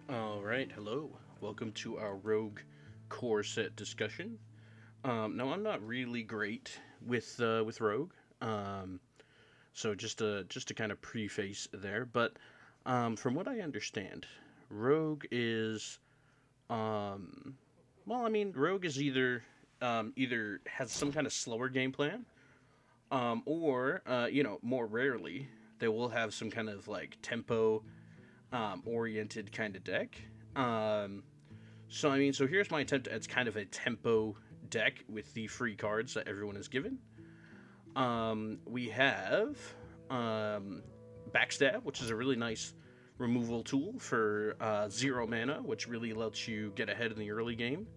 Alright, hello. Welcome to our Rogue core set discussion. Now, I'm not really great with Rogue, um, so just to kind of preface there. But from what I understand, Rogue is well, I mean, Rogue is either has some kind of slower game plan, or more rarely they will have some kind of like tempo oriented kind of deck. Um, so here's my attempt. It's kind of a tempo deck with the free cards that everyone is given. We have um, Backstab, which is a really nice removal tool for 0 mana, which really lets you get ahead in the early game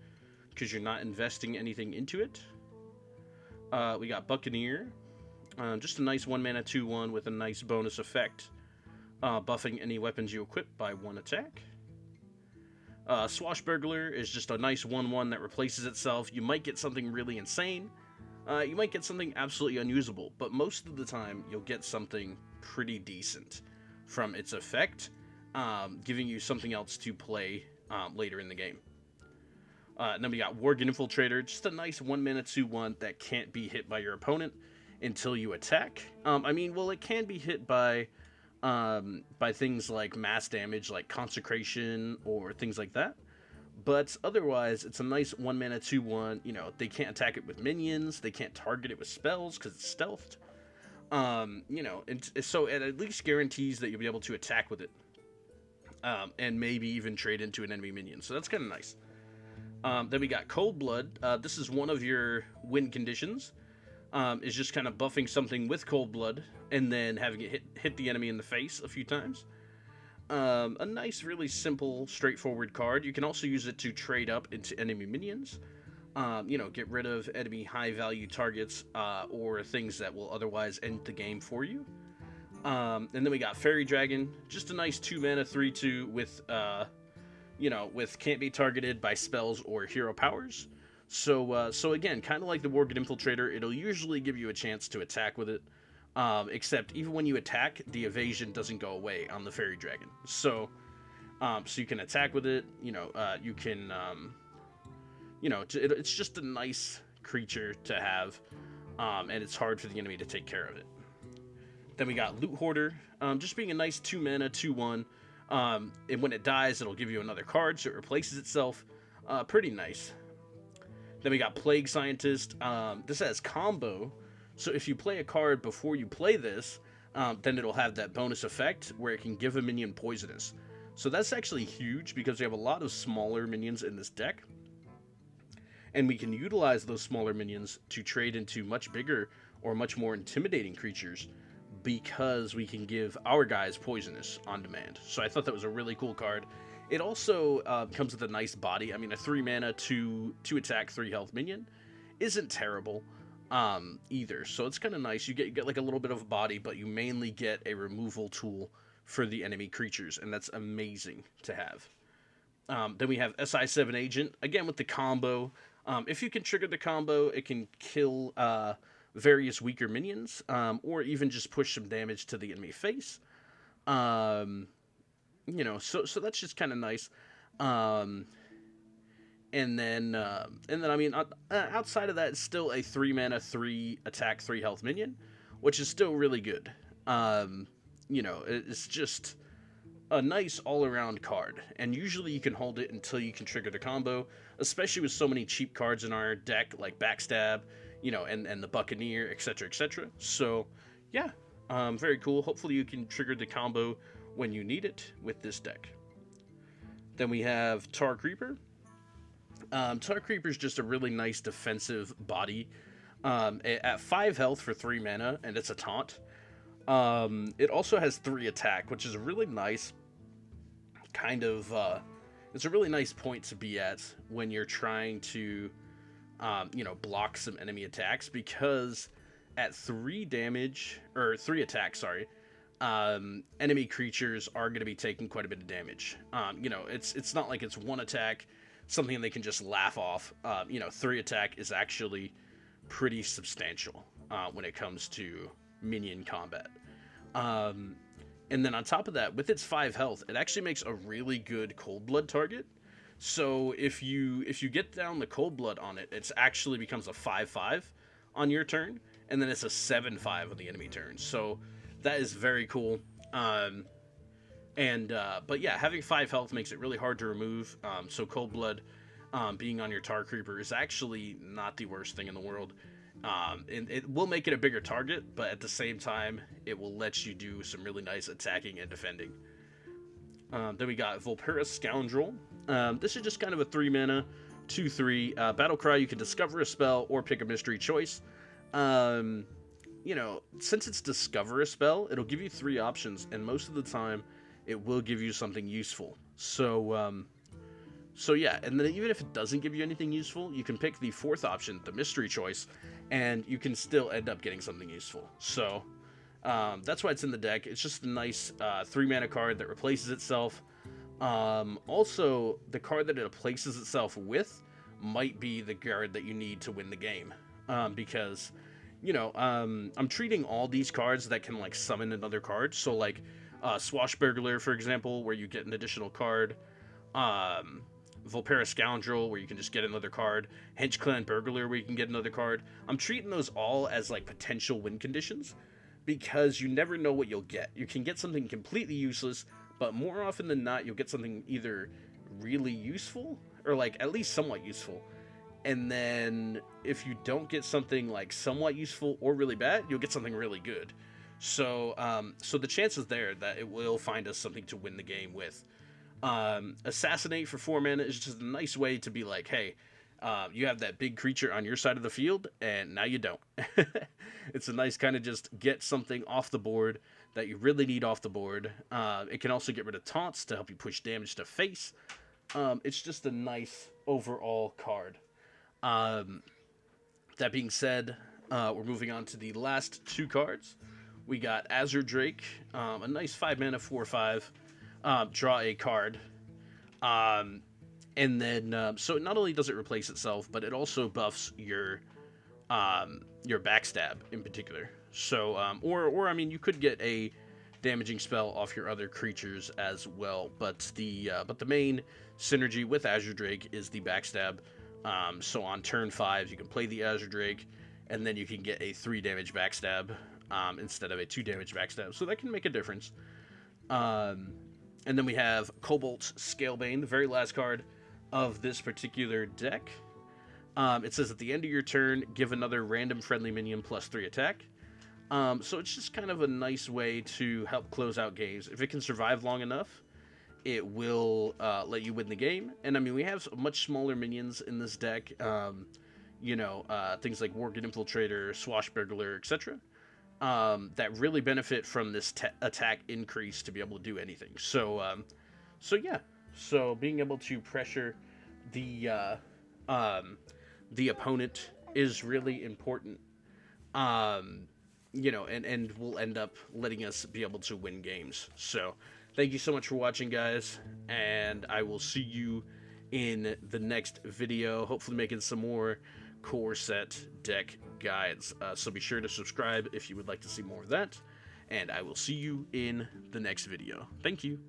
because you're not investing anything into it. We got Buccaneer, just a nice 1 mana 2/1 with a nice bonus effect, buffing any weapons you equip by 1 attack. Swashbuckler is just a nice 1/1 that replaces itself. You might get something really insane. You might get something absolutely unusable, but most of the time you'll get something pretty decent from its effect, giving you something else to play later in the game. And then we got Wargan Infiltrator, just a nice 1 mana 2/1 that can't be hit by your opponent until you attack. It can be hit by things like mass damage, like Consecration or things like that. But otherwise, it's a nice 1 mana 2/1. They can't attack it with minions. They can't target it with spells because it's stealthed. And so it at least guarantees that you'll be able to attack with it, and maybe even trade into an enemy minion. So that's kind of nice. Then we got Cold Blood. This is one of your win conditions. Is just kind of buffing something with Cold Blood and then having it hit the enemy in the face a few times. A nice, really simple, straightforward card. You can also use it to trade up into enemy minions. Get rid of enemy high value targets or things that will otherwise end the game for you. And then we got Fairy Dragon, just a nice 2 mana 3/2 with can't be targeted by spells or hero powers. So again, kind of like the Wargan Infiltrator, it'll usually give you a chance to attack with it. Except even when you attack, the evasion doesn't go away on the Fairy Dragon. So you can attack with it. You can. It's just a nice creature to have, and it's hard for the enemy to take care of it. Then we got Loot Hoarder, just being a nice 2 mana 2/1. And when it dies, it'll give you another card, so it replaces itself. Pretty nice. Then we got Plague Scientist. This has combo, so if you play a card before you play this, then it'll have that bonus effect where it can give a minion poisonous. So that's actually huge because we have a lot of smaller minions in this deck, and we can utilize those smaller minions to trade into much bigger or much more intimidating creatures because we can give our guys poisonous on demand. So I thought that was a really cool card. It also comes with a nice body. I mean, a 3 mana, 2 attack, 3 health minion isn't terrible either. So it's kind of nice. You get like a little bit of body, but you mainly get a removal tool for the enemy creatures, and that's amazing to have. Then we have SI7 Agent, again with the combo. If you can trigger the combo, it can kill various weaker minions, or even just push some damage to the enemy face. Um, so that's just kind of nice. Um, and then I mean, outside of that, it's still a 3 mana, 3 attack, 3 health minion, which is still really good. It's just a nice all around card, and usually you can hold it until you can trigger the combo, especially with so many cheap cards in our deck like Backstab, and the Buccaneer, etc., etc. So, yeah, very cool. Hopefully, you can trigger the combo when you need it with this deck. Then we have Tar Creeper. Tar Creeper is just a really nice defensive body at 5 health for 3 mana, and it's a taunt. It also has 3 attack, which is a really nice kind of. It's a really nice point to be at when you're trying to, block some enemy attacks, because at 3 damage or 3 attack, sorry, enemy creatures are going to be taking quite a bit of damage. It's not like it's 1 attack, something they can just laugh off. 3 attack is actually pretty substantial when it comes to minion combat. Um, And then on top of that, with its 5 health, it actually makes a really good cold blood target. So if you get down the cold blood on it, it actually becomes a 5/5 on your turn, and then it's a 7/5 on the enemy turn. So that is very cool. But yeah, having 5 health makes it really hard to remove. So cold blood being on your tar creeper is actually not the worst thing in the world. And it will make it a bigger target, but at the same time, it will let you do some really nice attacking and defending. Then we got Vulpera Scoundrel. This is just kind of a 3 mana, 2/3 battle cry. You can discover a spell or pick a mystery choice. You know, since it's discover a spell, it'll give you 3 options, and most of the time, it will give you something useful. So yeah, and then even if it doesn't give you anything useful, you can pick the 4th option, the mystery choice, and you can still end up getting something useful. So that's why it's in the deck. It's just a nice 3 mana card that replaces itself. Also, the card that it replaces itself with might be the card that you need to win the game. Because, you know, I'm treating all these cards that can, like, summon another card. So, like, Swashbuckler, for example, where you get an additional card. Vulpera Scoundrel, where you can just get another card. Hench Clan Burglar, where you can get another card. I'm treating those all as, like, potential win conditions, because you never know what you'll get. You can get something completely useless, but more often than not, you'll get something either really useful, or, like, at least somewhat useful. And then, if you don't get something, like, somewhat useful or really bad, you'll get something really good. So the chances there that it will find us something to win the game with. Assassinate for 4 mana is just a nice way to be like, hey, you have that big creature on your side of the field, and now you don't. It's a nice kind of just get something off the board that you really need off the board. It can also get rid of taunts to help you push damage to face. It's just a nice overall card. That being said, we're moving on to the last 2 cards. We got Azure Drake, a nice 5 mana 4/5. Draw a card. And then, so not only does it replace itself, but it also buffs your backstab in particular. So, or I mean, you could get a damaging spell off your other creatures as well. But the main synergy with Azure Drake is the backstab. So on turn 5, you can play the Azure Drake, and then you can get a 3 damage backstab instead of a 2 damage backstab. So that can make a difference. And then we have Cobalt Bane, the very last card of this particular deck. It says at the end of your turn, give another random friendly minion +3 attack. So it's just kind of a nice way to help close out games. If it can survive long enough, it will let you win the game. And I mean, we have much smaller minions in this deck. Things like Wargan Infiltrator, Swashbuckler, etc. That really benefit from this attack increase to be able to do anything. So being able to pressure the opponent is really important. And will end up letting us be able to win games. So thank you so much for watching, guys, and I will see you in the next video, hopefully making some more core set deck guides. So be sure to subscribe if you would like to see more of that, and I will see you in the next video. Thank you.